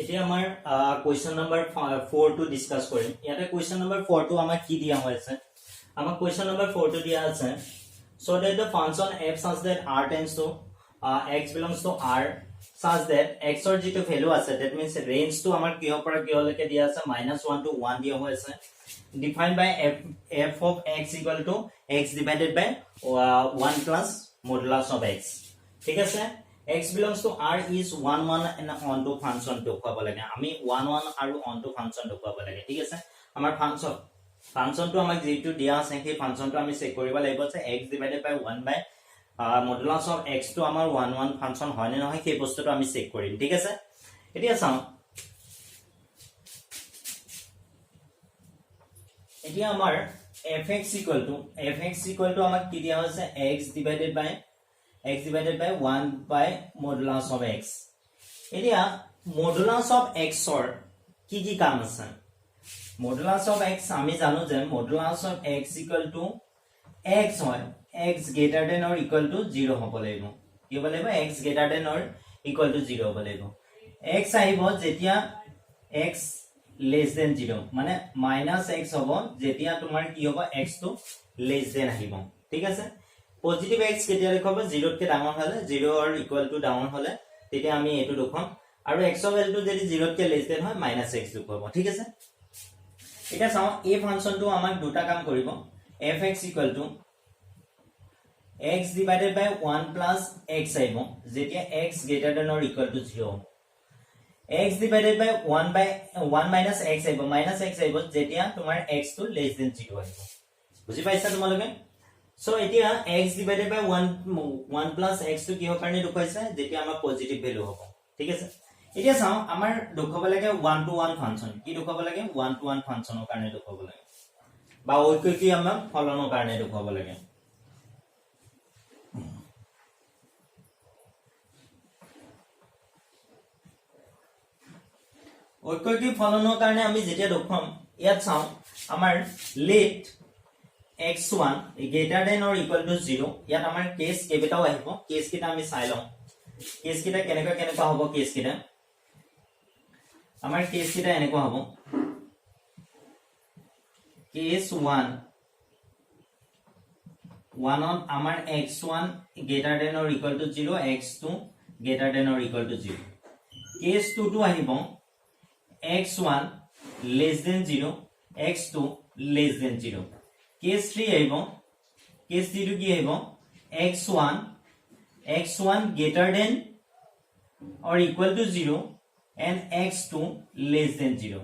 এতিয়া আমাৰ question number 4 টো ডিসকাস কৰিম। ইয়াতে কোৱেশ্চন নম্বৰ 4 টো আমাক কি দিয়া হৈছে? আমাক কোৱেশ্চন নম্বৰ 4 টো দিয়া আছে so that the function f such that r tends to x belongs to r such that x or যেটো ভ্যালু আছে that means range to আমাৰ কিহৰ পৰা কিহলৈকে দিয়া আছে -1 to 1 দিয়া হৈছে defined by f of x equal to x divided by 1 plus modulus of x ঠিক আছে x belongs to r is 1 1 and onto function to পাব লাগে আমি 1 1 আৰু onto function to পাব লাগে ঠিক আছে আমাৰ function to আমাক যেটো দিয়া আছে সেই function to আমি চেক কৰিব লাগিব যে x divided by 1 by modulus of x to আমাৰ 1 1 function হয় নে নহয় সেই বস্তুটো আমি চেক কৰিম ঠিক আছে এতিয়া চাও এতিয়া আমাৰ fx equal to আমাক কি দিয়া হৈছে x divided by 1 by modulus of x এতিয়া modulus of x or কি কি কাম আছে modulus of x আমি জানো যে modulus of x equal to x হয় x greater than or equal to 0 হ'ব লাগিব কি হ'ব লাগিব x greater than or equal to 0 হ'ব লাগিব x আহিব যেতিয়া x less than 0 মানে -x হ'ব যেতিয়া তোমাৰ কি হ'ব x to less than আহিব ঠিক আছে পজিটিভ x কেতিয়া লিখব 0 কে ডাঙৰ হলে 0 or equal to ডাঙৰ হলে তেতিয়া আমি এটো লিখম আৰু x of l to যদি 0 কে less than হয় -x লিখব ঠিক আছে এটা চাও এই ফাংশনটো আমাক দুটা কাম কৰিব fx equal to x divided by 1 plus x আহিব যেতিয়া x greater than or equal to 0 x divided by 1 minus x আহিব যেতিয়া তোমাৰ x to less than 0 আহিব বুজি পাইছা তোমালোকে so এতিয়া x divided by 1 plus x to কিহৰ কাৰণে দেখুৱাইছে যেতিয়া আমাৰ পজিটিভ ভ্যালু হ'ব ঠিক আছে এতিয়া চাও আমাৰ দেখুৱাব লাগে 1 to 1 ফাংশন কি দেখুৱাব লাগে 1 to 1 ফাংশনৰ কাৰণে দেখুৱাব লাগে বা ঐক্যিক আমাৰ ফলনৰ কাৰণে দেখুৱাব লাগে ঐক্যিক ফলনৰ কাৰণে আমি যেতিয়া দেখুৱাম ইয়াত চাও আমাৰ let x1 greater than or equal to 0 ইয়াত আমাৰ কেস কেইটাও আহিব কেস কিটা আমি চাই লম কেস কিটা কেনেকা হ'ব কেস কিটা আমাৰ কেস কিটা এনেকুৱা হ'ব কেস 1 on আমাৰ x1 greater than or equal to 0 x2 greater than or equal to 0 case 2 to আহিব x1 less than 0 x2 less than 0 case 3 আহিব case 3 to কি আহিব x1 greater than or equal to 0 and x2 less than 0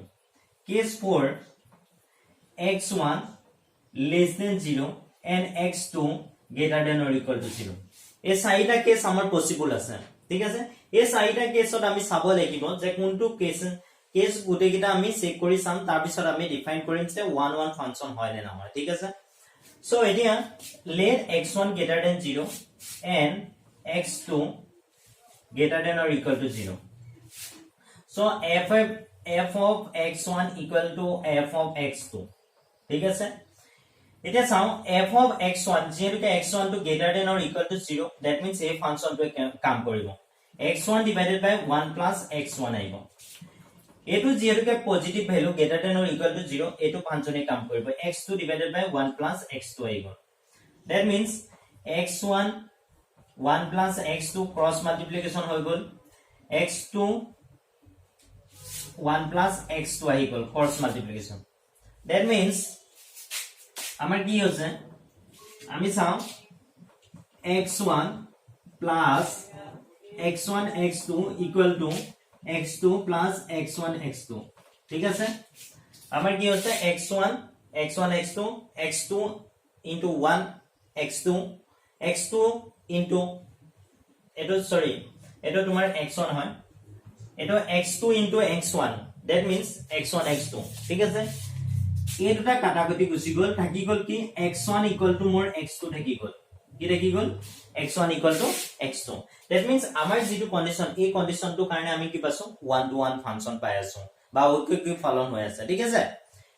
case 4 x1 less than 0 and x2 greater than or equal to 0 এই চাৰিটা case আমাৰ possible আছে ঠিক আছে এই চাৰিটা কেছত আমি চাব লাগিব যে কোনটো কেস গুটেকিটা আমি চেক কৰি চাম তাৰ পিছত আমি ডিফাইন কৰিম যে 1 1 ফাংশন হয় নে নহয় ঠিক আছে সো এতিয়া let x1 greater than 0 and x2 greater than or equal to 0 so f of x1 equal to f of x2 ঠিক আছে এতিয়া চাও f of x1 যেহেতু x1 to greater than or equal to 0 that means এই ফাংশনটো কাম কৰিব x1 divided by 1 plus x1 আহিব এটো যেহেতু positive value greater than or equal to 0 এটো ফাংশনে কাম কৰিব x2 divided by 1 plus x2 আহিব that means x1 1 plus x2 cross multiplication হৈ গল x2 1 plus x2 আহি গল cross multiplication that means আমাৰ কি হৈছে আমি চাও x1 plus x1 x2 equal to x2 plus x1 x2 ঠিক আছে আমাৰ কি হৈছে x1 x2 x2 into 1 x2 into এটো সরি এটো তোমাৰ x1 হয় এটো x2 into x1 that means x1 x2 ঠিক আছে এই দুটা কাটাকুটি গুছি গল থাকি গল কি x1 equal to মোৰ x2 থাকি গল কি থাকি গল x1 equal to x2 that means আমাৰ যেটো কন্ডিশন এই কন্ডিশনটো কাৰণে আমি কি পাছো 1 to 1 ফাংশন পাই আছো বা ঐক্যিক ফলন হৈ আছে ঠিক আছে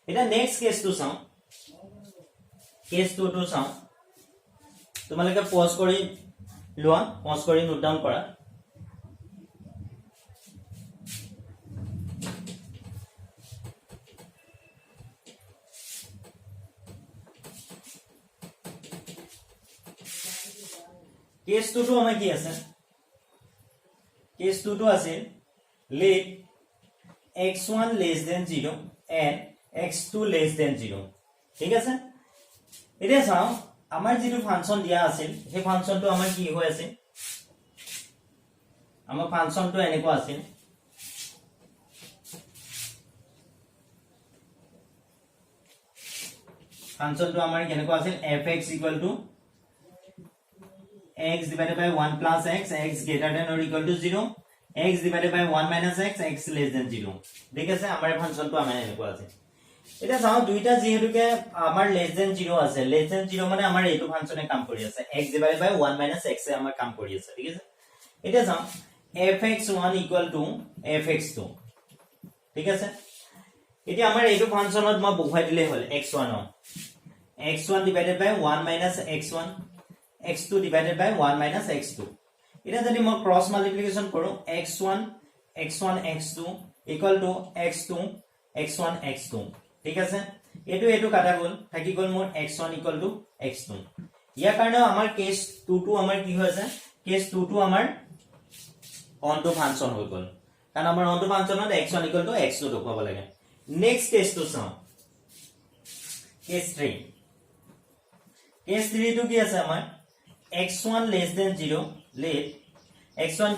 এটা নেক্সট কেসটো চাও কেস 2 টো চাও তোমালোকে পজ কৰি লোৱা পজ কৰি নোট ডাউন কৰা কেস 2 টো আমাৰ কি আছে কেস 2 টো আছে let x1 less than 0 and x2 less than 0 ঠিক আছে এতিয়া চাও আমাৰ যেটো ফাংচন দিয়া আছিল সেই ফাংচনটো আমাৰ কি হৈ আছে আমাৰ ফাংচনটো এনেকুৱা আছিল ফাংচনটো আমাৰ কেনেকুৱা আছিল fx x divided by 1 plus x x greater than or equal to 0 x divided by 1 minus x x less than 0 ঠিক আছে আমাৰ ফাংচনটো আমাৰ এনেকুৱা আছে এটা চাও দুইটা যেহেতুকে আমাৰ less than 0 আছে less than 0 মানে আমাৰ এইটো ফাংচনে কাম কৰি আছে x divided by 1 minus x এ আমাৰ কাম কৰি আছে ঠিক আছে এটা চাও fx1 equal to fx2 ঠিক আছে এতিয়া আমাৰ এইটো ফাংচনত মই বহুৱাই দিলে হল x1 x1 divided by 1 minus x1 x2 divided by 1 minus x2 এটা যদি মই ক্রস মাল্টিপ্লিকেশন কৰো x1 x1 x2 equal to x2 x1 x2 ঠিক আছে এটো কাটা গল থাকি গল মোৰ x1 equal to x2 ইয়াৰ কাৰণে আমাৰ কেস 2 টো আমাৰ কি হৈ আছে কেস 2 টো আমাৰ অনটো ফাংচন হৈ গল কাৰণ আমাৰ অনটো ফাংচনত x1 equal to x2 দেখুৱাব লাগে নেক্সট কেস টো চাও কেস 3 টো কি আছে আমাৰ x1 less than 0 let x1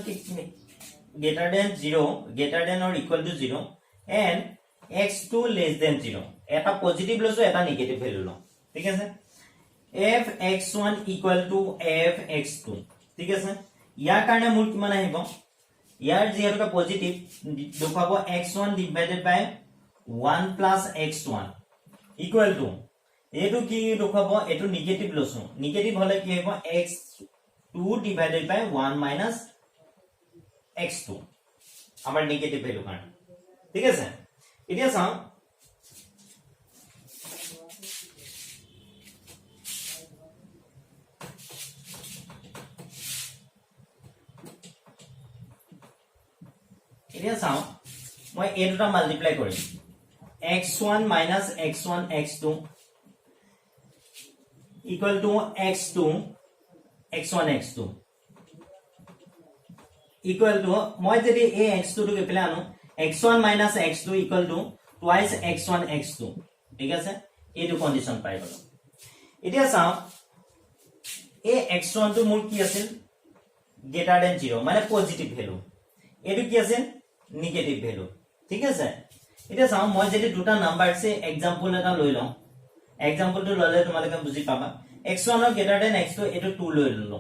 greater than 0 greater than or equal to 0 and x2 less than 0 এটা পজিটিভ লছো এটা নেগেটিভ ভ্যালু ল ঠিক আছে fx1 equal to fx2 ঠিক আছে ইয়াৰ কাৰণে মোৰ কিমান আহিব ইয়াৰ যেহেতুকে পজিটিভ দেখাব x1 divided by 1 plus x1 equal to এটো কি দেখাব এটো নেগেটিভ লছো নেগেটিভ হলে কি হ'ব x2 divided by 1 minus x2 আমাৰ নেগেটিভ ভ্যালু কাৰণ ঠিক আছে এতিয়া চাও মই এই দুটা মাল্টিপ্লাই কৰিম x1 minus x1 x2 equal to x2 x1 x2 equal to মই যদি এই x2 টো কেপলে আনো x1 minus x2 equal to twice x1 x2 ঠিক আছে এইটো কন্ডিশন পাই গল এতিয়া চাও এই x1 টো মোৰ কি আছিল greater than 0 মানে পজিটিভ ভ্যালু এইটো কি আছিল নেগেটিভ ভ্যালু ঠিক আছে এতিয়া চাও মই যদি দুটা নাম্বার সে एग्जांपल এটা লৈ লও एग्जांपल টো ললে তোমালোকে বুজি পাবা x1 ৰ greater than x2 এটো 2 লৈ ললো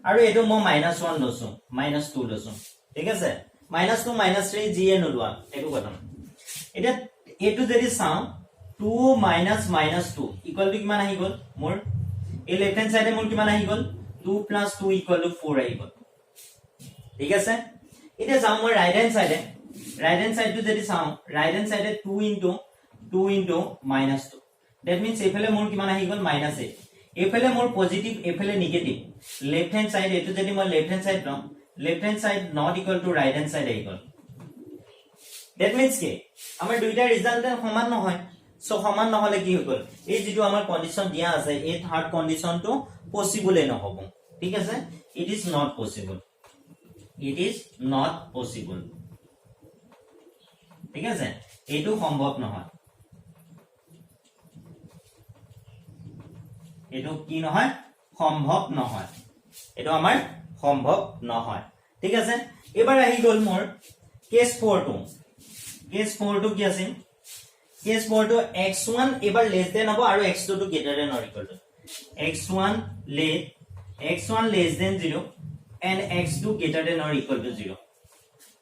আৰু এটো মই -1 লৈছো -2 লৈছো ঠিক আছে -2 -3 জি এ নলোৱা এটো কথা এটা এটো যদি চাও 2 minus -2 equal to কিমান আহি গল মোৰ এই লেফট হ্যান্ড সাইডে মোৰ কিমান আহি গল 2 plus 2 equal to 4 আহি গল ঠিক আছে এটা যাও মই রাইট হ্যান্ড সাইড to যদি চাও রাইট হ্যান্ড সাইডে 2 into -2 that means এফালে মোৰ কিমান আহি গল -8 এফালে মোৰ পজিটিভ এফালে নেগেটিভ লেফট হ্যান্ড সাইড এটো যদি মই লেফট হ্যান্ড সাইড লও left hand side not equal to right hand side আহি গল that means কি আমাৰ দুইটা ৰিজাল্ট সমান নহয় সো সমান নহলে কি হৈ গল এই যেটো আমাৰ কন্ডিশন দিয়া আছে এই থাৰ্ড কন্ডিশনটো পসিবলে নহব ঠিক আছে it is not possible ঠিক আছে এটো সম্ভৱ নহয় এটো কি নহয় সম্ভৱ নহয় এটো আমাৰ সম্ভৱ নহয় ঠিক আছে এবাৰ আহি গল মোৰ কেস 4 টো কি আছে কেস 4 টো x1 এবাৰ লেস দেন হ'ব আৰু x2 টো greater than or equal to x1 less than 0 and x2 greater than or equal to 0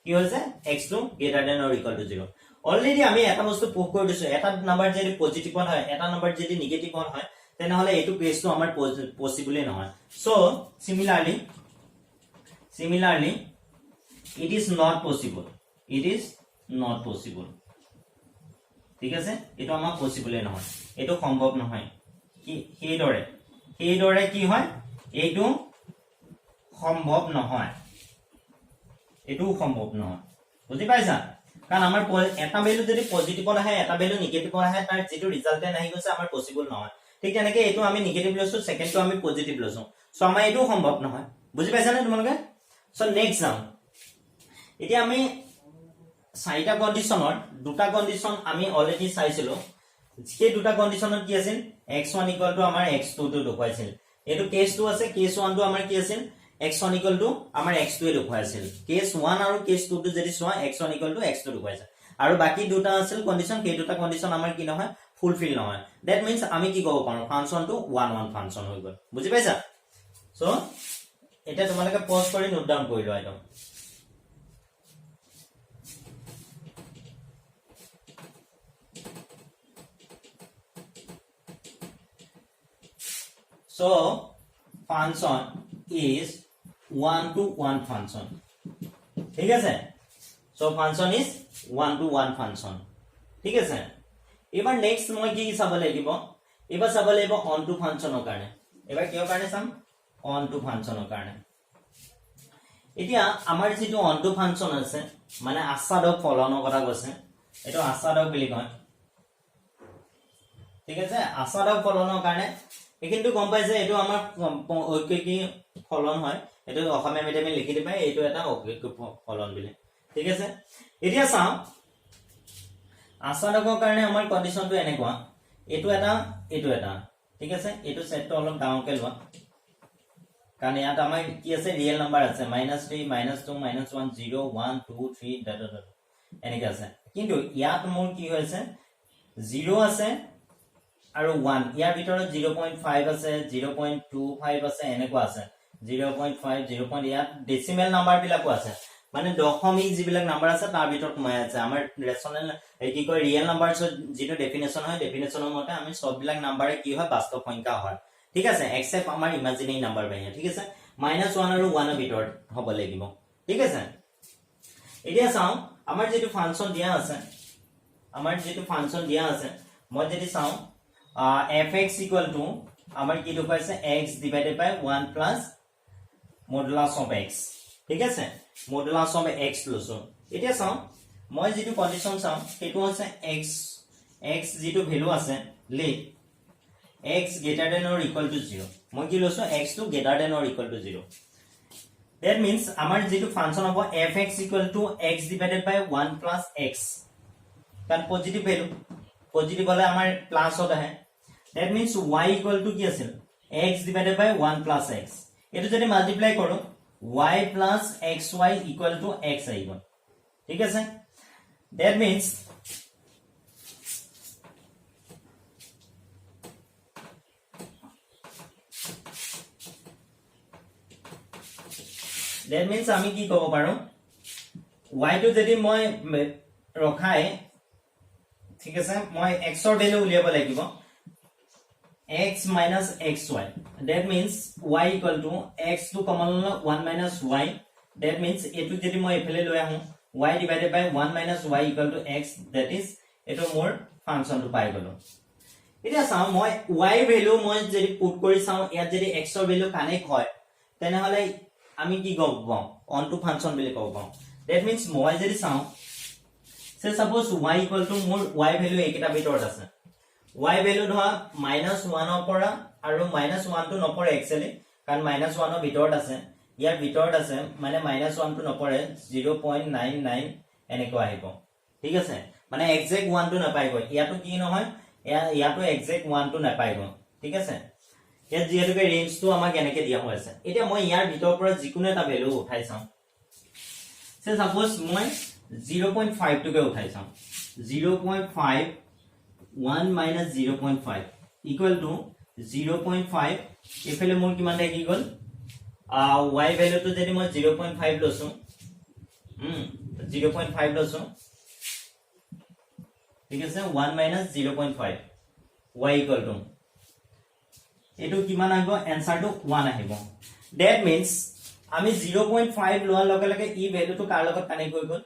কি হৈছে x2 greater than or equal to 0 already আমি এটা বস্তু প্ৰুভ কৰি দিছো এটা নাম্বাৰ যদি পজিটিভ হয় এটা নাম্বাৰ যদি নেগেটিভ হয় তেনেহলে এটো কেসটো আমাৰ পসিবলে নহয় so similarly it is not possible ঠিক আছে এটো আমাৰ পসিবলে নহয় এটো সম্ভৱ নহয় কি সেইদৰে কি হয় এটো সম্ভৱ নহয় এটো সম্ভৱ নহয় বুজি পাইছা কাৰণ আমাৰ এটা ভ্যালু যদি পজিটিভ আহে এটা ভ্যালু নেগেটিভ আহে তাৰ যেটো ৰিজাল্ট নাই গৈছে আমাৰ পসিবল নহয় ঠিক তেনেকে এটো আমি নেগেটিভ লৈছো সেকেন্ড তো আমি পজিটিভ লৈছো সো আমাৰ এটো সম্ভৱ নহয় বুজি পাইছা নে তোমালোকে সো নেক্সট যাম এতিয়া আমি চাৰিটা কন্ডিশনৰ দুটা কন্ডিশন আমি অলৰেডি চাইছিলো সেই দুটা কন্ডিশনত কি আছিল x1 = আমাৰ x2 টো দেখুৱাইছিল এটো কেস 2 আছে কেস 1 টো আমাৰ কি আছিল x1 = আমাৰ x2 এ দেখুৱাইছিল কেস 1 আৰু কেস 2 টো যদি চোৱা x1 = x2 দেখুৱাইছে আৰু বাকি দুটা আছিল কন্ডিশন সেই দুটা কন্ডিশন আমাৰ কি নহয় ফুলফিল নহয় দ্যাট মিন্স আমি কি কব পাৰো ফাংশনটো 1 1 ফাংশন হৈ গল বুজি পাইছা সো এটা তোমালোকে পজ কৰি নোট ডাউন কৰি লোৱা এটা So function is 1 to 1 function. ठीक है sir? So function is 1 to 1 function. ठीक है सर? এবাৰ নেক্সট মই কি চাব লাগিব এবাৰ চাব লাগিব অন টু ফাংশনৰ কাৰণে এবাৰ কিয় কাৰণে চাম অন টু ফাংশনৰ কাৰণে এতিয়া আমাৰ যেটো অন টু ফাংশন আছে মানে আসাদক ফলনৰ কথা কৈছে এটো আসাদক বুলি কয় ঠিক আছে আসাদক ফলনৰ কাৰণে কিন্তু গম পাইছে এটো আমাৰ ঐকিক ফলন হয় এটো অসমীয়া মিডিয়ামে লিখি দিবা এটো এটা ঐকিক ফলন বুলি ঠিক আছে এতিয়া চাও আসাদকৰ কাৰণে আমাৰ কন্ডিশনটো এনেকুৱা এটো এটা ঠিক আছে এটো সেটটো অলপ ডাউনকে লোৱা কাৰণ ইয়াত আমাৰ কি আছে ৰিয়েল নাম্বাৰ আছে -3 -2 -1 0 1 2 3 ডট এনেকে আছে কিন্তু ইয়াত মোৰ কি হৈছে 0 আছে আৰু 1 ইয়াৰ ভিতৰত 0.5 আছে 0.25 আছে এনেকুৱা আছে 0.5 0. ইয়াত ডেসিমেল নাম্বাৰ বিলাকো আছে মানে দশমিক যিবিলাক নাম্বাৰ আছে তাৰ ভিতৰত সোমাই আছে আমাৰ ৰেশনেল কি কয় ৰিয়েল নাম্বাৰছৰ যেটো ডেফিনেশন হয় ডেফিনেশনৰ মতে আমি সব বিলাক নাম্বাৰে কি হয় বাস্তৱ সংখ্যা হয় ঠিক আছে এক্সেপ্ট আমাৰ ইমাজিনাৰী নাম্বাৰ বাহিৰে ঠিক আছে -1 আৰু 1 ৰ ভিতৰত হ'ব লাগিব ঠিক আছে এতিয়া চাও আমাৰ যেটো ফাংশন দিয়া আছে মই যদি চাও fx = আমাৰ কি দেখুৱাইছে x / 1 plus modulus of x ঠিক আছে modulus of x লৈছো এতিয়া চাও মই যেটো কন্ডিশন চাও সেইটো আছে x যেটো ভ্যালু আছে লে x greater than or equal to 0 মই কি লৈছো x to greater than or equal to 0 that means আমাৰ যেটো ফাংশন হ'ব fx = x / 1 plus x কাৰণ পজিটিভ ভ্যালু পজিটিভ হলে আমাৰ প্লাস হত আহে that means y = কি আছিল x / 1 plus x এটো যদি মাল্টিপ্লাই কৰো y plus xy = x আহিব ঠিক আছে that means আমি কি কব পাৰো y টো যদি মই ৰখাই ঠিক আছে মই x ৰ ভ্যালু উলিয়াব লাগিব x minus xy that means y = x to common 1 minus y that means এটো যদি মই এফালে লৈ আহো y divided by 1 minus y = x that is এটো মোৰ ফাংশনটো পাই গলো এতিয়া চাও মই y ভ্যালু মই যদি পুট কৰি চাও ইয়াত যদি x ৰ ভ্যালু কানেক্ট হয় তেনে হলে আমি কি কব পাও অন টু ফাংশন বুলি কব পাও that means মই যদি চাও say suppose y = মোৰ y ভ্যালু একেটা ভিতৰত আছে y ভ্যালু ধৰা -1 ৰ পৰা আৰু -1 টো নপৰে একচুয়ালি কাৰণ -1 ৰ ভিতৰত আছে ইয়াৰ ভিতৰত আছে মানে -1 টো নপৰে 0.99 এনেকৈ আহিব ঠিক আছে মানে এক্সাক্ট 1 টো নাপাইব ইয়াটো কি নহয় ইয়াটো এক্সাক্ট 1 টো নাপাইব ঠিক আছে ইয়াত যেহেতুকে ৰেঞ্জটো আমাক এনেকৈ দিয়া হৈছে এতিয়া মই ইয়াৰ ভিতৰৰ পৰা যিকোনো এটা ভ্যালু উঠাই চাম সে সাপোজ মই 0.5 টোকে উঠাই চাম 0.5 1 minus 0.5 equal to 0.5 এফালে মোৰ কিমান থাকি গল y ভ্যালু তো যদি মই 0.5 লৈছো 0.5 লৈছো ঠিক আছে 1 minus 0.5 y equal to এটো কিমান আহিব এনসারটো 1 আহিব that means আমি 0.5 লোৱাৰ লগে লগে ই ভ্যালুটো কাৰ লগত কানেক্ট হৈ গল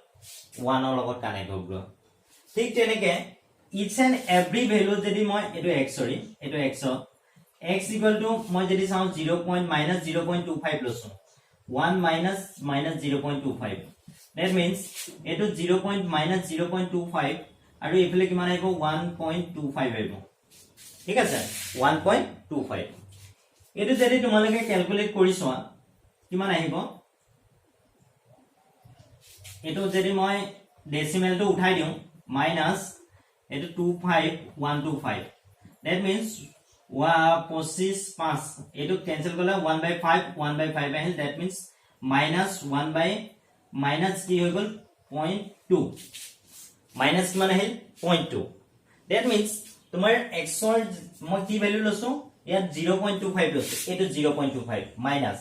1 ৰ লগত কানেক্ট হৈ গল ঠিক তেনেকে each and every value যদি মই এটো x সৰি এটো x x equal to মই যদি চাও 0.25 লৈছো 1 minus 0.25 that means এটো 0.25 আৰু এফালে কিমান আহিব 1.25 আহিব ঠিক আছে 1.25 এটো যদি তোমালোকে ক্যালকুলেট কৰি চোৱা কিমান আহিব এটো যদি মই ডেসিমেল টো উঠাই দিও মাইনাস এটো 25125 that means 25 5 এটো ক্যান্সেল করলে 1/5 আহিল that means minus 1 by minus কি হৈ গল 0.2 minus কিমান আহিল 0.2 that means তোমাৰ x ৰ মই কি ভ্যালু লছো ইয়াত 0.25 লছো এটো 0.25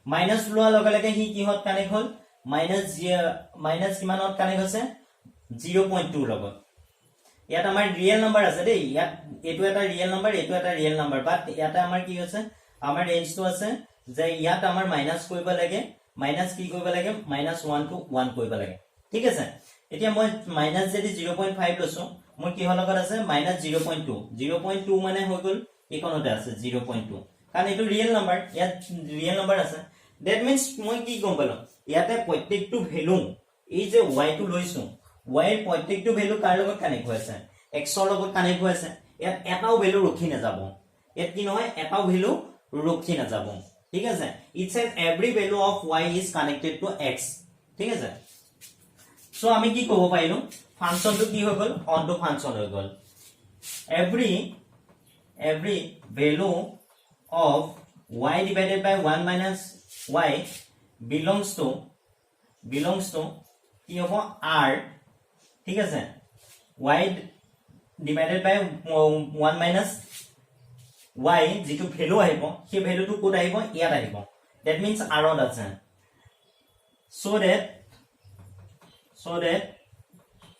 মাইনাস লোৱা লগে লগে হি কি হত কানেক্ট হল মাইনাস কিমানত কানেক্ট হৈছে 0.2 লগত ইয়াত আমাৰ ৰিয়েল নাম্বাৰ আছে দেই ইয়াত এটো এটা ৰিয়েল নাম্বাৰ এটো এটা ৰিয়েল নাম্বাৰ বাট ইয়াতে আমাৰ কি হৈছে আমাৰ ৰেঞ্জটো আছে যে ইয়াত আমাৰ মাইনাস কৰিব লাগে মাইনাস কি কৰিব লাগে -1 to 1 কৰিব লাগে ঠিক আছে এতিয়া মই মাইনাস যদি 0.5 লছো মই কি হল লগত আছে -0.2 মানে হৈ গল ইকনতে আছে 0.2 কাৰণ এটো ৰিয়েল নাম্বাৰ ইয়াত ৰিয়েল নাম্বাৰ আছে that means মই কি গম পালো ইয়াতে প্ৰত্যেকটো ভ্যালু এই যে y টো লৈছো y এৰ প্ৰত্যেকটো ভ্যালু কাৰ লগত কানেক্ট হৈ আছে x ৰ লগত কানেক্ট হৈ আছে ইয়াত এটাও ভ্যালু ৰখি না যাব ইয়াত কি নহয় এটাও ভ্যালু ৰখি না যাব ঠিক আছে it says every value of y is connected to x ঠিক আছে সো আমি কি কব পাইলো ফাংশনটো কি হৈ গল অনটো ফাংশন হৈ গল every value of y divided by 1 minus y belongs to কি হ'ব r ঠিক আছে y divided by 1 minus y যেটো ভ্যালু আহিব সেই ভ্যালুটো কোড আহিব ইয়াত আহিব that means r on আছে so that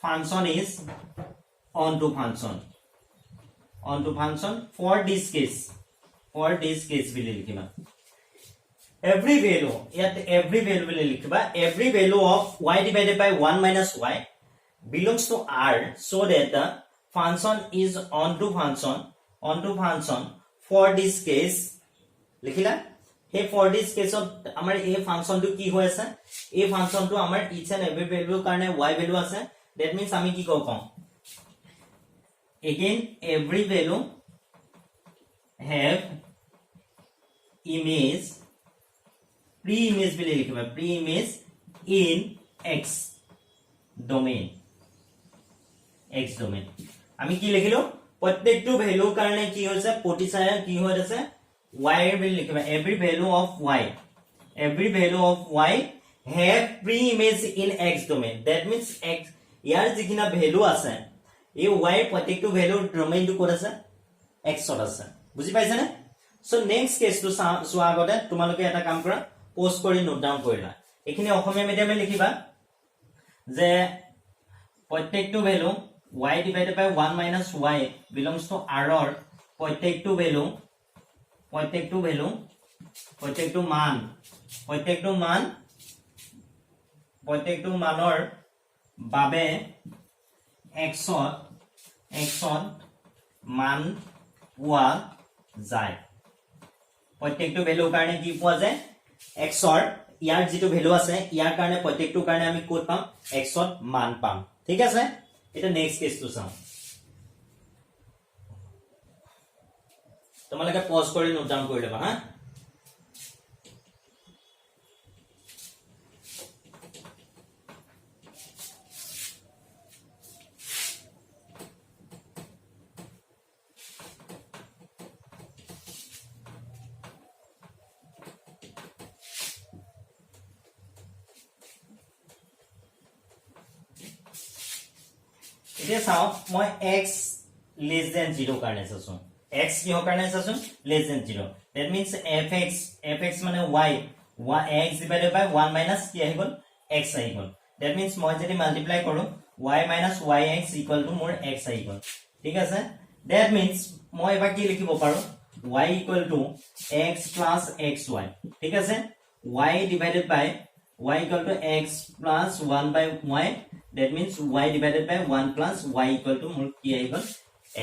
function is onto function for this case will লিখিবা every value will লিখিবা every value of y divided by 1 minus y belongs to r so that the function is onto function for this case লিখিলা হে for this case আমাৰ এই ফাংশনটো কি হৈ আছে এই ফাংশনটো আমাৰ each and every value কাৰণে y value আছে that means আমি কি কব পাম again every value have image pre-image বুলি লিখিবা pre-image in x domain আমি কি লিখিলো প্ৰত্যেকটো ভ্যালু কাৰণে কি হৈছে প্ৰতিসায় কি হৈ আছে y বুলি লিখিবা every value of y have pre-image in x domain that means x ইয়াৰ যিকিনা ভ্যালু আছে এই y প্ৰত্যেকটো ভ্যালু ডোমেইনটো ক'ত আছে x ত আছে বুজি পাইছা নে সো নেক্সট কেছটো সোৱা আগতে তোমালোকে এটা কাম কৰা পোস্ট কৰি নোট ডাউন কৰিলা এখিনি অসমীয়া মিডিয়ামে লিখিবা যে প্ৰত্যেকটো value y divided by 1 minus y belongs to r or প্ৰত্যেকটো মানৰ বাবে x মান পোৱা যায় প্ৰত্যেকটো ভ্যালু কাৰণে কি পোৱা যায় x ৰ ইয়াৰ যেটো ভ্যালু আছে ইয়াৰ কাৰণে প্ৰত্যেকটো কাৰণে আমি কোড পাম x ৰ মান পাম ঠিক আছে এটা নেক্সট কেস তো চাও তোমালোকে পজ কৰি নোট ডাউন কৰি লবা হা এতিয়া চাও মই x less than 0 কাৰণে চাচো x কি হ কাৰণে চাচো less than 0 that means fx মানে y x divided by 1 minus কি আহি গল x আহি গল that means মই যদি মাল্টিপ্লাই কৰো y minus yx equal to মোৰ x আহি গল ঠিক আছে that means মই এবা কি লিখিব পাৰো y equal to x plus xy ঠিক আছে y divided by y equal to x plus 1 by y that means y divided by 1 plus y equal to মোৰ কি আহি গল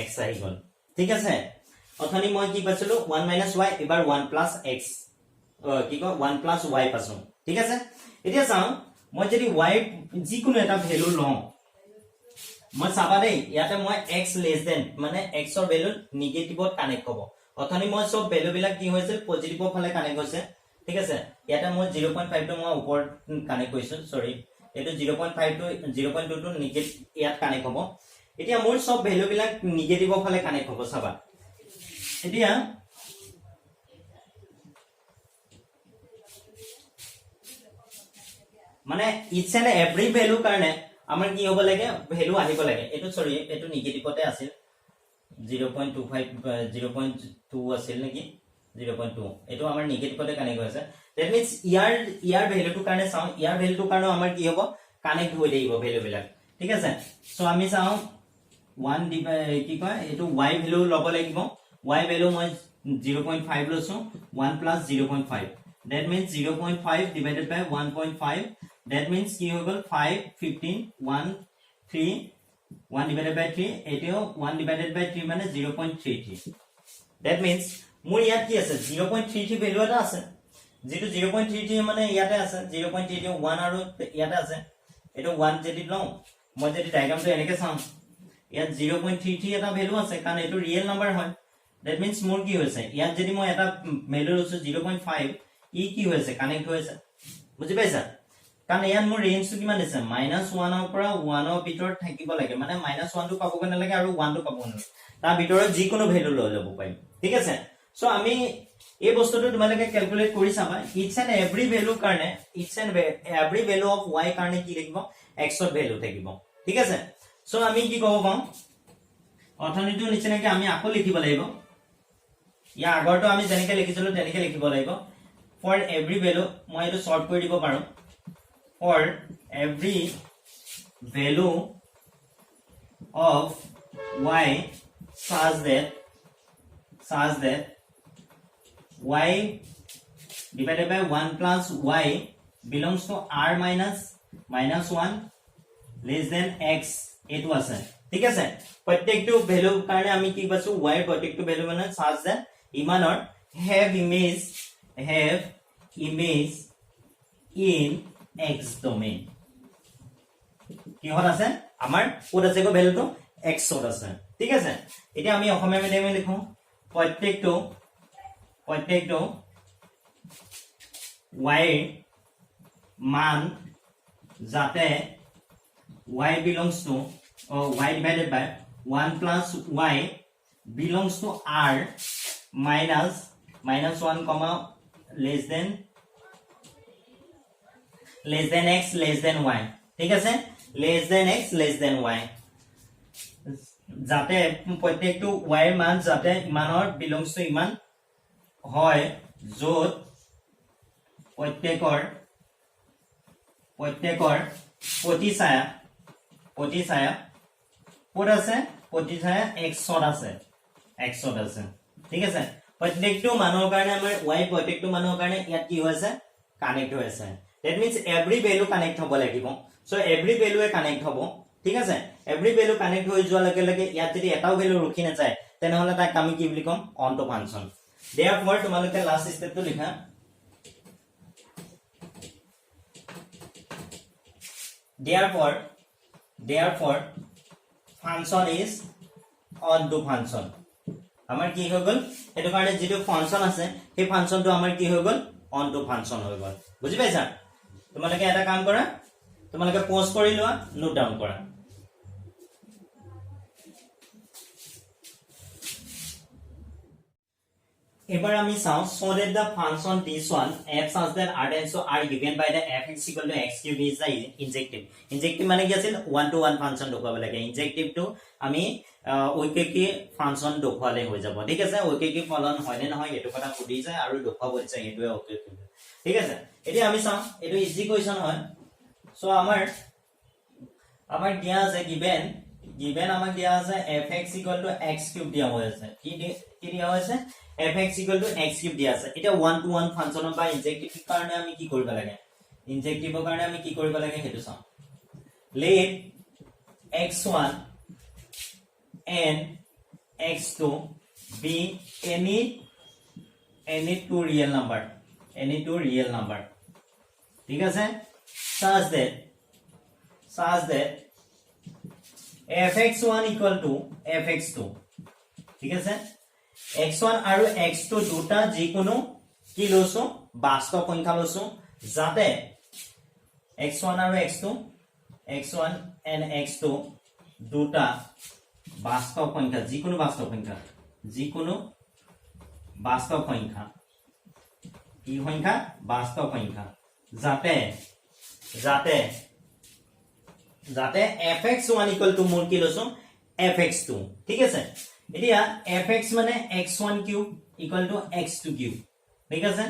x আহি গল ঠিক আছে অথনি মই কি পাছিলো 1 minus y এবাৰ 1 plus x কি কয় 1 plus y পাছো ঠিক আছে এতিয়া চাও মই যদি y যিকোনো এটা ভ্যালু লওঁ মই চাবা দেই ইয়াতে মই x লেস দেন মানে x ৰ ভ্যালু নেগেটিভত কানেক্ট হ'ব অথনি মই সব ভ্যালু বিলাক কি হৈছে পজিটিভৰ ফালে কানেক্ট হৈছে ঠিক আছে ইয়াতে মই 0.5 টো মই ওপৰ কানেক্ট কৰিছো সৰি এটো 0.5 টো 0.2 টো নেগেটিভ ইয়াত কানেক্ট হ'ব এতিয়া মোৰ সব ভ্যালু বিলাক নেগেটিভৰ ফালে কানেক্ট হ'ব চাবা এতিয়া মানে ইটস এন্ড এভৰি ভ্যালু কাৰণে আমাৰ কি হ'ব লাগে ভ্যালু আহিব লাগে এটো সৰি এটো নেগেটিভতে আছিল 0.25 0.2 আছিল নেকি 0.2 এটো আমাৰ নেগেটিভতে কানেক্ট হৈছে দ্যাট মিন্স ইয়াৰ ভ্যালুটো কাৰণে চাও ইয়াৰ ভ্যালুটো কাৰণে আমাৰ কি হ'ব কানেক্ট হৈ থাকিব ভ্যালু বিলাক ঠিক আছে সো আমি চাও 1 কি কয় এটো y ভ্যালু লব লাগিব y ভ্যালু মই 0.5 লৈছো 1 plus 0.5 that means 0.5 divided by 1.5 that means কি হৈ গল 5 15 1 3 1 divided by 3 ATO 1 divided by 3 মানে 0.33 that means মোৰ ইয়াত কি আছে 0.33 ভ্যালু এটা আছে যেটো 0.33 মানে ইয়াতে আছে 0.33 1 আৰু ইয়াতে আছে এটো 1 যদি লও মই যদি ডায়াগ্ৰামটো এনেকে চাম ইয়াত 0.33 এটা ভ্যালু আছে কাৰণ এটো ৰিয়েল নাম্বাৰ হয় that means মোৰ কি হৈছে ইয়াত যদি মই এটা ভ্যালু লৈছো 0.5 ই কি হৈছে কানেক্ট হৈছে বুজি পাইছা কাৰণ ইয়াত মোৰ ৰেঞ্জটো কিমান দিছে -1 ৰ পৰা 1 ৰ ভিতৰত থাকিব লাগে মানে -1 টো পাবগে নালাগে আৰু 1 টো পাব নালাগে তাৰ ভিতৰত যিকোনো ভ্যালু লৈ ল'ব পাৰিম ঠিক আছে সো আমি এই বস্তুটো তোমালোকে ক্যালকুলেট কৰি চাবা ইটস এন্ড এভৰি ভ্যালু কাৰণে each and every value of y কাৰণে কি লিখিব x ৰ ভ্যালু থাকিব ঠিক আছে সো আমি কি ক'ব পাম অৰ্থনীতিৰ নিচিনাকৈ আমি আকৌ লিখিব লাগিব ইয়া আগৰটো আমি যেনেকৈ লিখিছিলো তেনেকৈ লিখিব লাগিব ফৰ এভৰি ভ্যালু মই এটো শৰ্ট কৰি দিব পাৰো for every value of y such that y divided by 1 plus y belongs to r minus -1 less than x এটো আছে ঠিক আছে প্ৰত্যেকটো ভ্যালু কাৰণে আমি কি পাছো y প্ৰত্যেকটো ভ্যালু মানে such that ইমানৰ have image in x domain কি হল আছে আমাৰ কোড আছে গো ভ্যালুটো x হল আছে ঠিক আছে এতিয়া আমি অসমীয়া মিডিয়ামে লিখো প্ৰত্যেকটো y মান যাতে y belongs to y divided by 1 plus y belongs to r minus -1 comma less than x less than y ঠিক আছে less than x less than y যাতে প্ৰত্যেকটো y এৰ মান যাতে ইমানৰ belongs to ইমান হয় যত প্ৰত্যেকৰ প্ৰতিছায়া কোড আছে প্ৰতিছায়া x আছে ঠিক আছে প্ৰত্যেকটো মানৰ কাৰণে আমাৰ y প্ৰত্যেকটো মানৰ কাৰণে ইয়াত কি হৈছে কানেক্ট হৈ আছে that means every value connect হ'ব লাগিব so every value এ connect হ'ব ঠিক আছে every value connect হৈ যোৱা লগে লগে ইয়াত যদি এটাও value ৰখি না যায় তেনেহলে তাক আমি কি বুলি কম onto function therefore তোমালোকে লাষ্ট স্টেপটো লিখা therefore function is onto function আমাৰ কি হৈ গল এটো কাৰণে যেটো ফাংচন আছে সেই ফাংচনটো আমাৰ কি হৈ গল onto function হৈ গল বুজি পাইছা তোমালোকে এটা কাম কৰা তোমালোকে পজ কৰি লোৱা নোট ডাউন কৰা এবাৰ আমি চাও so that the function this one f such that r and so are given by the fx equal to x cube is the injective মানে কি আছিল 1 to 1 ফাংচন দেখুৱাব লাগে injective to আমি ওকেকি ফাংচন দেখুৱালে হৈ যাব ঠিক আছে ওকেকি ফলন হয় নে নহয় এটো কথা সুধি যায় আৰু দেখুৱাব ইচ্ছা এটোৱে ওকে ঠিক আছে এতিয়া আমি চাও এটো ইজি কোৱেশ্চন হয় সো আমাৰ দিয়া আছে given আমাক দিয়া আছে fx equal to x cube দিয়া হৈ আছে কি দিয়া হৈছে fx equal to x cube দিয়া আছে এটা 1 to 1 ফাংচন বা ইনজেক্টিভ কাৰণে আমি কি কৰিব লাগে ইনজেক্টিভৰ কাৰণে আমি কি কৰিব লাগে হেতু চাও let x1 and x2 be any two real number ঠিক আছে such that fx1 equal to fx2 ঠিক আছে x1 আৰু x2 দুটা যিকোনো কি লৈছো বাস্তৱ সংখ্যা লৈছো যাতে x1 আৰু x1 and x2 দুটা বাস্তৱ সংখ্যা যিকোনো বাস্তৱ সংখ্যা কি সংখ্যা বাস্তৱ সংখ্যা যাতে fx1 equal to মোৰ কি লৈছো fx2 ঠিক আছে এতিয়া fx মানে x1 cube equal to x2 cube ঠিক আছে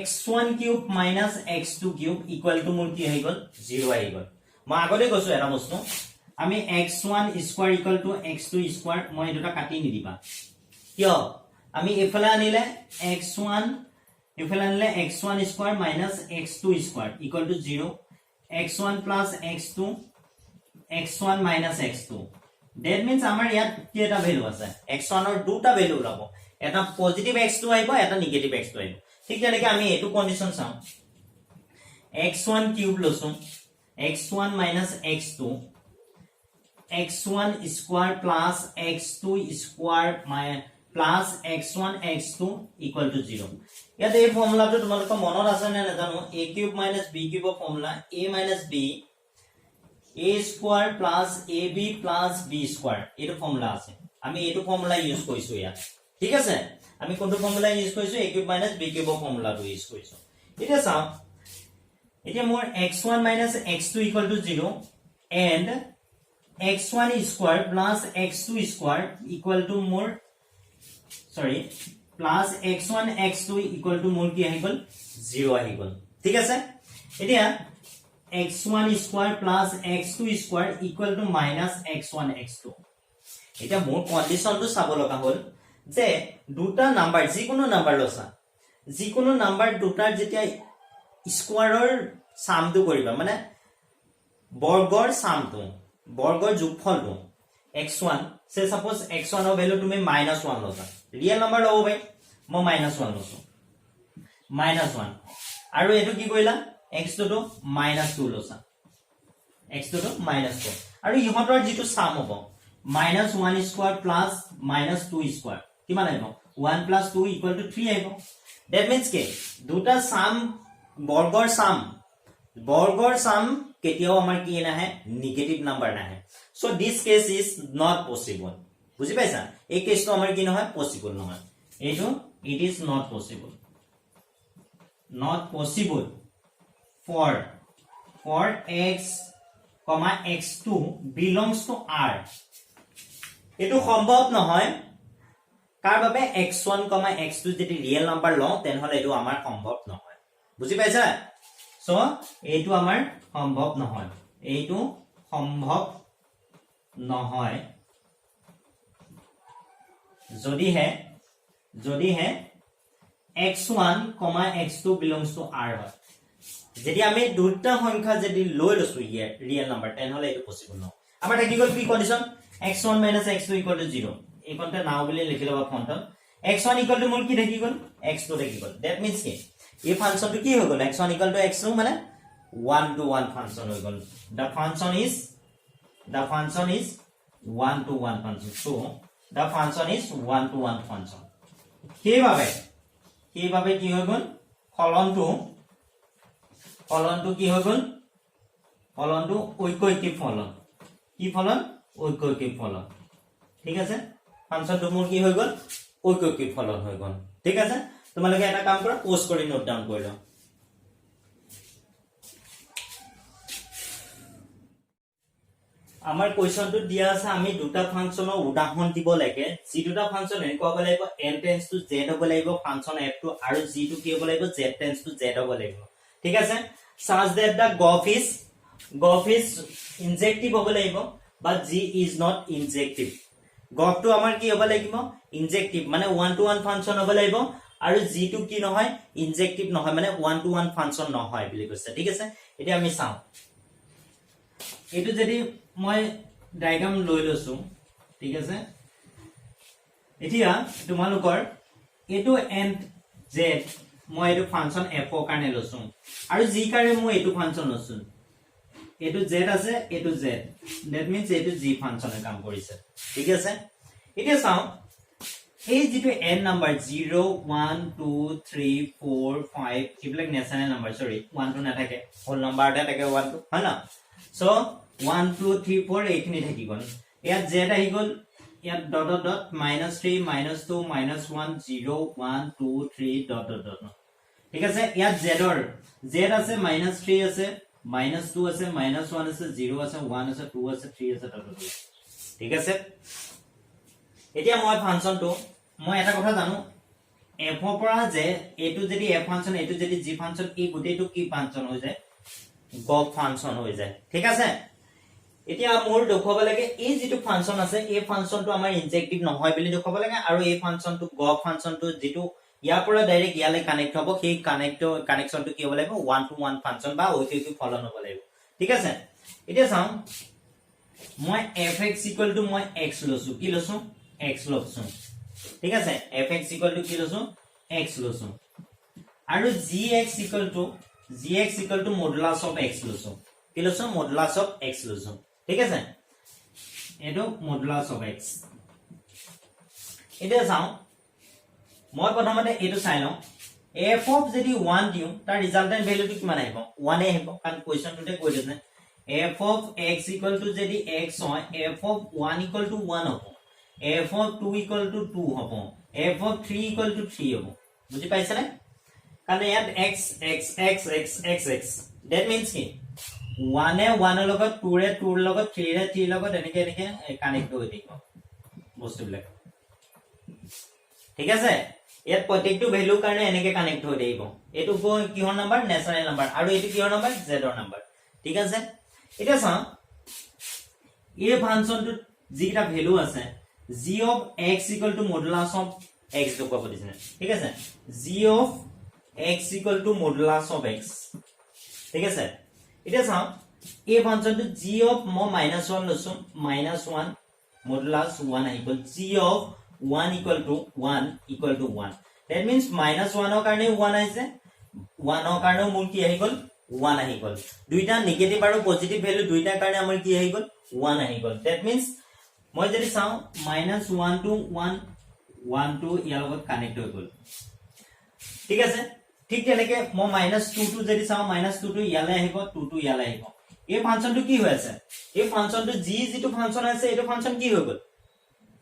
x1 cube minus x2 cube equal to মোৰ কি হৈ গল 0 হৈ গল মই আগতে কৈছো এটা বস্তু আমি x1 square equal to x2 square মই দুটা কাটি নি দিবা কিয় আমি এফালে আনিলে x1 square minus x2 square equal to 0 x1 plus x2 x1 minus x2 that means আমাৰ ইয়াত কি এটা ভ্যালু আছে x1 ৰ দুটা ভ্যালু ওলাব এটা পজিটিভ x2 আহিব এটা নিগেটিভ x2 আহিব ঠিক তেনেকৈ আমি এটো কন্ডিশন চাম x1 কিউব লসুন x1 minus x2 x1 square plus x2 square plus x1 x2 equal to 0 ইয়াতে এই ফৰ্মুলাটো তোমালোকৰ মনত আছে নে নাজানো a cube minus b cube formula a minus b a square plus ab plus b square এটো formula আছে আমি এটো ফৰ্মুলা ইউজ কৰিছো ইয়াত ঠিক আছে আমি কোনটো ফৰ্মুলা ইউজ কৰিছো a cube minus b cube ফৰ্মুলাটো ইউজ কৰিছো এতিয়া চাও এতিয়া মোৰ x1 minus x2 equal to 0 and x1 square plus x2 square equal to more plus x1 x2 equal to more কি আহি গল 0 আহি গল ঠিক আছে এতিয়া x1 square plus x2 square equal to minus x1 x2 এটা মোৰ কন্ডিশনটো চাব লগা হল যে দুটা নাম্বাৰ যিকোনো নাম্বাৰ লসা যিকোনো নাম্বাৰ দুটাৰ যেতিয়া স্কোয়াৰৰ সামটো কৰিবা মানে বৰ্গৰ সামটো বৰ্গৰ যোগফলটো x1 সে সাপোজ x1 ৰ ভ্যালু তুমি -1 লসা ৰিয়েল নাম্বাৰ লব ভাই মই -1 লসো -1 আৰু এটো কি কইলা x2 to -2 লসা x2 to -2 আৰু ইহতৰ যেটো সাম হ'ব -1 square plus -2 square কিমান আহিব 1 plus 2 equal to 3 আহিব that means ke দুটা সাম বৰ্গৰ সাম কেতিয়াও আমাৰ কি নাহে নেগেটিভ নাম্বাৰ নাহে so this case is not possible বুজি পাইছা এই কেছটো আমাৰ কি নহয় পসিবল নহয় এইটো it is not possible for x x2 belongs to r এটো সম্ভৱ নহয় কাৰ বাবে x1 x2 যদি ৰিয়েল নাম্বাৰ লওঁ তেনহলে এটো আমাৰ সম্ভৱ নহয় বুজি পাইছা সো এইটো আমাৰ সম্ভৱ নহয় এইটো সম্ভৱ নহয় যদিহে x1 x2 belongs to r হয় যদি আমি দুটা সংখ্যা যদি লৈ লছো ইয়াৰ ৰিয়েল নাম্বাৰ তেনহলে এটো পসিবল নহয় আমাৰ থাকি গল কি condition x1 x2 equal to 0 এই কোনটা নাও বুলি লিখি লবা ফন্টন x1 equal to মোৰ কি থাকি গল x2 থাকি গল that means কি এই ফাংশনটো কি হৈ গল x1 equal to x2 মানে 1 to 1 ফাংশন হৈ গল the function is 1 to 1 function so the function is 1 to 1 function কিভাবে কি হৈ গল ফলনটো কি হৈ গল ফলনটো ঐকৈকিক ফলন কি ফলন ঐকৈকিক ফলন ঠিক আছে ফাংশনটো মোৰ কি হৈ গল ঐকৈকিক ফলন হৈ গল ঠিক আছে তোমালোকে এটা কাম কৰা পোস্ট কৰি নোট ডাউন কৰি লও আমাৰ কোৱেশ্চনটো দিয়া আছে আমি দুটা ফাংশনৰ উদাহৰণ দিব লাগে যি দুটা ফাংশন এনেকুৱা হ'ব লাগিব n টেন্ডস টু z হ'ব লাগিব ফাংশন f2 আৰু g টো কি হ'ব লাগিব z টেন্ডস টু z হ'ব লাগিব ঠিক আছে such that the graph is injective হ'ব লাগিব but g is not injective graph টো আমাৰ কি হ'ব লাগিব injective মানে 1 to 1 ফাংশন হ'ব লাগিব আৰু g টো কি নহয় injective নহয় মানে 1 to 1 ফাংশন নহয় বুলি কৈছে ঠিক আছে এতিয়া আমি চাও এটো যদি মই ডায়াগ্ৰাম লৈ লৈছো ঠিক আছে এতিয়া তোমালোকৰ এটো n z মই এটো ফাংশন f ৰ কাৰণে লৈছো আৰু g কাৰণে মই এটো ফাংশন লৈছো এটো z আছে এটো z দ্যাট মিন্স এটো g ফাংশনে কাম কৰিছে ঠিক আছে এতিয়া চাও এই যেটো n নাম্বার 0 1 2 3 4 5 কিবলেক নেশনাল নাম্বার সরি 1 2 না থাকে হোল নাম্বারটা থাকে 1 2 হয় না সো 1 2 3 4 এইখিনি থাকি গল ইয়াত z আহি গল ইয়াত ডট ডট -3 -2 -1 0 1 2 3 ডট ডট ঠিক আছে ইয়াত z ৰ z আছে -3 আছে -2 আছে -1 আছে 0 আছে 1 আছে 2 আছে 3 আছে ডট ডট ঠিক আছে এতিয়া মই ফাংশনটো মই এটা কথা জানো f ৰ পৰা যে এটো যদি f ফাংশন এটো যদি g ফাংশন এই গুটেটো কি ফাংশন হৈ যায় গগ ফাংশন হৈ যায় ঠিক আছে এতিয়া মোৰ দেখুৱাব লাগে এই যেটো ফাংশন আছে এই ফাংশনটো আমাৰ ইনজেক্টিভ নহয় বুলি দেখুৱাব লাগে আৰু এই ফাংশনটো গগ ফাংশনটো যেটো ইয়াৰ পৰা ডাইৰেক্ট ইয়ালে কানেক্ট হ'ব সেই কানেকশনটো কি হ'ব লাগিব 1 to 1 ফাংশন বা ঐকিক ফলন হ'ব লাগিব ঠিক আছে এতিয়া চাও মই fx মই x লছো কি লছো x লছো ঠিক আছে fx কি লছো x লছো আৰু gx modulus of x লছো কি লছো modulus of x লছো ঠিক আছে এটো modulus of x এতিয়া চাও মই প্ৰথমতে এটো চাই লও f of যদি 1 দিও তাৰ ৰিজাল্টেন্ট ভ্যালুটো কিমান আহিব 1 এ আহিব কাৰণ কোৱেশ্চনটোতে কৈ দিছে f of x যদি x হয় f of 1 1 হ'ব f of 2 2 হ'ব f of 3 3 হ'ব বুজি পাইছা নে কাৰণ ইয়াত x x x x x x that means কি 1 এ 1 ৰ লগত 2 ৰে 2 ৰ লগত 3 ৰে 3 ৰ লগত এনেকে কানেক্ট হৈ থাকিব বস্তুবিলাক ঠিক আছে ইয়াত প্ৰত্যেকটো ভ্যালু কাৰণে এনেকে কানেক্ট হৈ থাকিব এটো কিহৰ নাম্বাৰ নেচাৰেল নাম্বাৰ আৰু এটো কিহৰ নাম্বাৰ z ৰ নাম্বাৰ ঠিক আছে এটা চাও এই ফাংশনটো যিটা ভ্যালু আছে g of x modulus of x দেখুৱাব দিছে ঠিক আছে g of x modulus of x ঠিক আছে এটা চাও এই ফাংশনটো g of ম -1 লছো -1 modulus 1 g of 1 1 that means -1 ৰ কাৰণে 1 আহিছে 1 ৰ কাৰণে মোৰ কি আহি গল 1 আহি গল দুইটা নেগেটিভ আৰু পজিটিভ ভ্যালু দুইটাৰ কাৰণে আমাৰ কি আহি গল 1 আহি গল that means মই যদি চাও -1 to 1 1 to ইয়াৰ লগত কানেক্ট হৈ গল ঠিক আছে ঠিক তেনেকে মই -2 to যদি চাও -2 to ইয়ালে আহিব 2 to ইয়ালে আহিব এই ফাংশনটো কি হৈ আছে এই ফাংশনটো g যেটো ফাংশন আছে এটো ফাংশন কি হৈ গল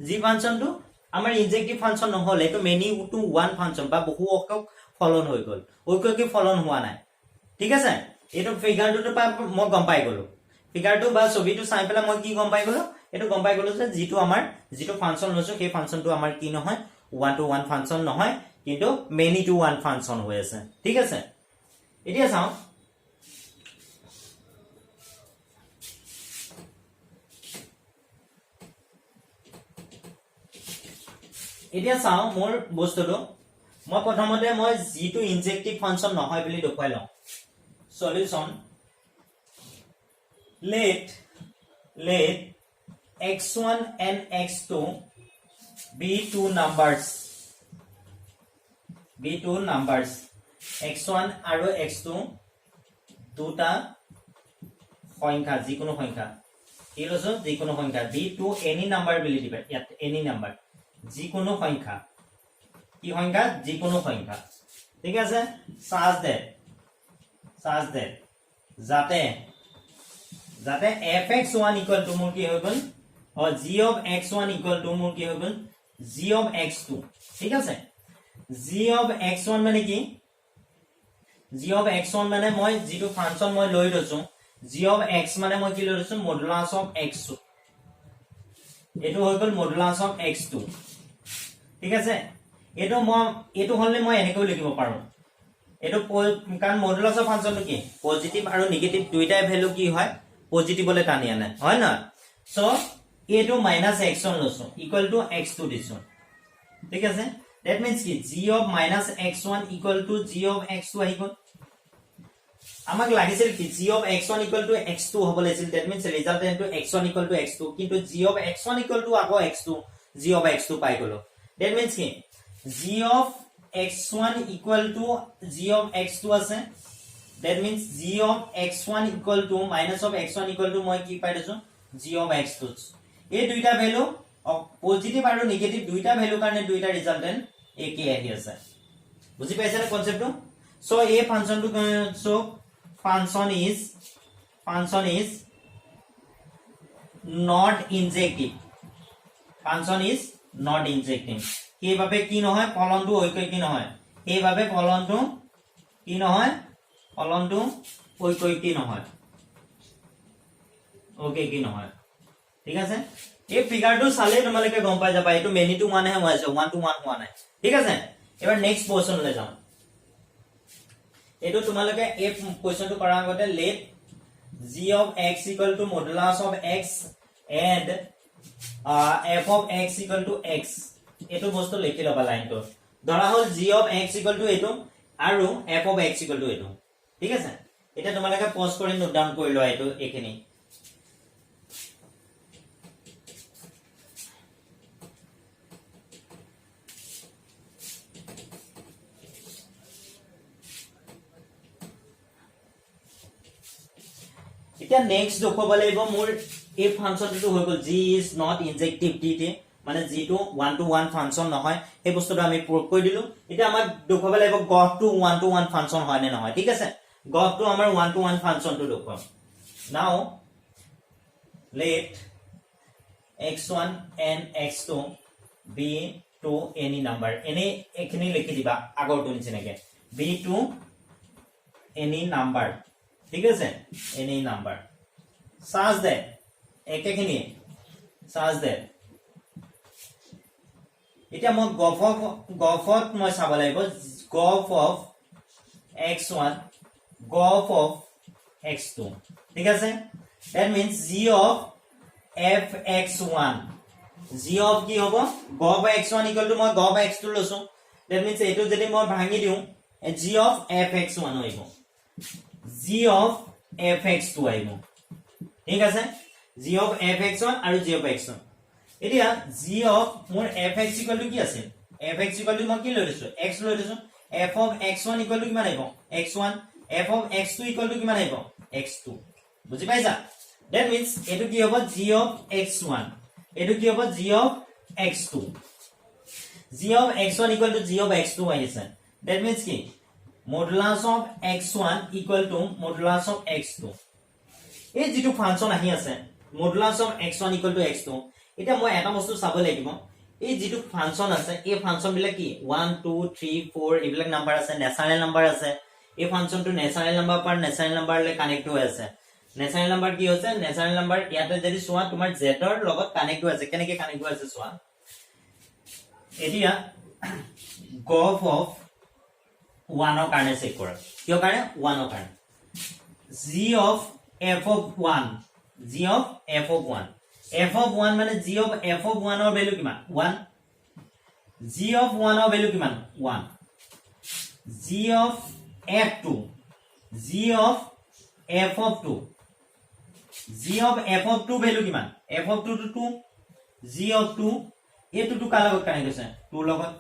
g ফাংশনটো আমাৰ ইনজেক্টিভ ফাংশন নহল এটো মেনি টু 1 ফাংশন বা বহু অকক ফলন হৈ গল ঐকিক ফলন হোৱা নাই ঠিক আছে এটো ফিগাৰটো মই গম পাই গলো ফিগাৰটো বা ছবিটো চাই পেলা মই কি গম পাই গলো এটো গম পাই গলো যে যেটো আমাৰ যেটো ফাংশন লৈছো সেই ফাংশনটো আমাৰ কি নহয় 1 to 1 ফাংশন নহয় কিন্তু মেনি টু 1 ফাংশন হৈ আছে ঠিক আছে এতিয়া চাও মোৰ বস্তুটো মই প্ৰথমতে মই যেটো ইনজেক্টিভ ফাংশন নহয় বুলি দেখুৱাই লওঁ solution let x1 and x2 be two numbers x1 আৰু x2 দুটা সংখ্যা যিকোনো সংখ্যা কি লৈছো যিকোনো সংখ্যা be to any number বুলি দিবা ইয়াত any number যিকোনো সংখ্যা কি সংখ্যা যিকোনো সংখ্যা ঠিক আছে such that যাতে fx1 মোৰ কি হৈ গল or g of x1 মোৰ কি হৈ গল g of x2 ঠিক আছে g of x1 মানে কি g of x1 মানে মই যেটো ফাংশন মই লৈ লৈছো g of x মানে মই কি লৈ লৈছো modulus of x2 এটো হৈ গল modulus of x2 ঠিক আছে এটো হলে মই এনেকৈ লিখিব পাৰো এটো কাৰণ modulus of ফাংশনটো কি পজিটিভ আৰু নেগেটিভ দুইটাই ভ্যালু কি হয় পজিটিভলে টানি আনে হয় না সো এটো -x1 লছো ইকুয়াল টু x2 দিছো ঠিক আছে that means কি g of -x1 g of x2 আহি গল আমাক লাগিছিল কি g of x1 x2 হ'ব লাগিছিল that means resultant to x1 x2 কিন্তু g of x1 আকৌ x2 g of x2 পাই গলো that means কি g of x1 g of x2 আছে that means g of x1 equal to minus of x1 equal to মই কি পাই দিছো g of x2 এই দুইটা ভ্যালু পজিটিভ আৰু নেগেটিভ দুইটা ভ্যালু কাৰণে দুইটা ৰিজাল্টেন্ট একে আহি আছে বুজি পাইছা না কনসেপ্টটো সো এই ফাংশনটো so function is not injective function is not injective কিভাবে কি নহয় ফলনটো ঐকিক নহয় এইভাবে ফলনটো কি নহয় ফলনটো ঐকিক নহয় ওকে কি নহয় ঠিক আছে এই ফিগাৰটো চালে তোমালোকে গম পাই যাবা এটো মেনি টু 1 হে হৈছে 1 to 1 হোৱা নাই ঠিক আছে এবাৰ নেক্সট পোৰশন লৈ যাম এটো তোমালোকে এই কোৱেশ্চনটো কৰাৰ আগতে let g of x equal to modulus of x and f of x equal to x এটো বস্তু লিখি লবা লাইনটো ধৰা হল g of x equal to এটো আৰু f of x equal to এটো ঠিক আছে এটা তোমালোকে পজ কৰি নোট ডাউন কৰি লোৱা এটো এখিনি এতিয়া নেক্সট দেখব লাগিব মোৰ এই ফাংশনটো হৈ গল g is not injective t মানে g টো 1 to 1 ফাংশন নহয় এই বস্তুটো আমি প্ৰুভ কৰি দিলো এতিয়া আমাক দেখব লাগিব গফ টো 1 to 1 ফাংশন হয় নে নহয় ঠিক আছে গফ টো আমাৰ 1 to 1 ফাংশনটো দেখব নাও let x1 and x2 be to any number any এখিনি লিখি দিবা আগৰটো নিচিনাকে be to any number ঠিক আছে any number such that একেখিনি such that এটা মই গফত মই চাব লাগিব গফ of x1 গফ of x2 ঠিক আছে that means g of fx1 g of কি হ'ব গফ x1 equal to মই গফ x2 লৈছো that means এটো যদি মই ভাঙি দিও g of fx1 হইব g of fx2 আহিব ঠিক আছে g of fx1 আৰু g of x1 এতিয়া g of মোৰ fx equal to কি আছে fx equal to মই কি লৈ লৈছো x লৈ লৈছো f of x1 equal to কিমান আহিব x1 f of x2 equal to কিমান আহিব x2 বুজি পাইছা that means এটো কি হ'ব g of x1 এটো কি হ'ব g of x2 g of x1 equal to g of x2 আহিছে that means কি modulus of x1 equal to modulus of x2 এই যেটো ফাংশন আহি আছে modulus of x1 equal to x2 এটা মই এটা বস্তু চাব লাগিব এই যেটো ফাংশন আছে এই ফাংশন বিলাক কি 1 2 3 4 এইবিলাক নাম্বার আছে ন্যাচারাল নাম্বার আছে এই ফাংশনটো ন্যাচারাল নাম্বার পার ন্যাচারাল নাম্বার লে কানেক্ট হৈ আছে ন্যাচারাল নাম্বার কি হৈছে ন্যাচারাল নাম্বার ইয়াতে যদি সোৱা তোমাৰ z ৰ লগত কানেক্ট হৈ আছে কেনেকে কানেক্ট হৈ আছে সোৱা এতিয়া গফ অফ 1 ৰ কাৰণে চেক কৰা কিয় কাৰণে 1 ৰ কাৰণে g of f of 1 g of f of 1 f of 1 মানে g of f of 1 ৰ ভ্যালু কিমান 1 g of 1 ৰ ভ্যালু কিমান 1 g of f2 g of f of 2 g of f of 2 value কিমান f of 2 to 2 g of 2 এটো two কাৰ লগত connect হৈছে 2 লগত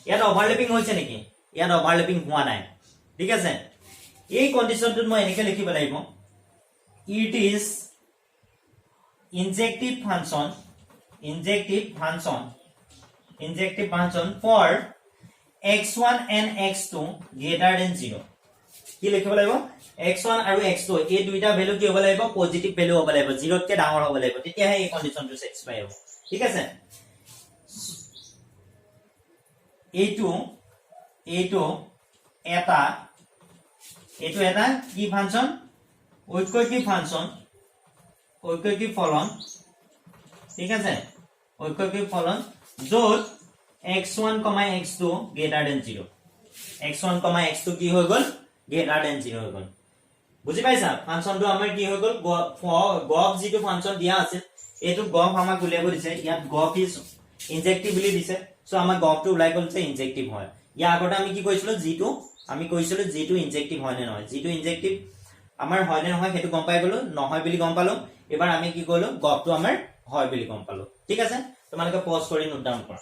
ইয়াত ওভাৰল্যাপিং হৈছে নেকি ইয়াত ওভাৰল্যাপিং হোৱা নাই ঠিক আছে এই কন্ডিশনটোত মই এনেকে লিখিব লাগিব it is injective function for x1 and x2 greater than 0 কি লিখিব লাগিব x1 আৰু x2 এই দুইটা ভ্যালু কি হ'ব লাগিব পজিটিভ ভ্যালু হ'ব লাগিব 0 তকে ডাঙৰ হ'ব লাগিব তেতিয়া এই কন্ডিশনটো স্যাটিসফাই হ'ব ঠিক আছে এইটো এটা কি ফাংশন ঐকিক ফলন ঠিক আছে ঐকিক ফলন যত x1, x2 greater than 0 x1, x2 কি হৈ গল greater than 0 হৈ গল বুজি পাইছা ফাংশনটো আমাৰ কি হৈ গল গফ যেটো ফাংশন দিয়া আছে এটো গফ আমাক উলিয়াব দিছে ইয়াত গফ ইজ ইনজেক্টিভ বুলি দিছে সো আমাৰ গফটো উলাই গলছে ইনজেক্টিভ হয় ইয়া আগতে আমি কি কৈছিলো যেটো আমি কৈছিলো যেটো ইনজেক্টিভ হয় নে নহয় যেটো ইনজেক্টিভ আমাৰ হয় নে নহয় হেতু গম পাই গলো নহয় বুলি গম পালো এবাৰ আমি কি কইলো গফটো আমাৰ হয় বুলি গম পালো ঠিক আছে তোমালোকে পজ কৰি নোট ডাউন কৰা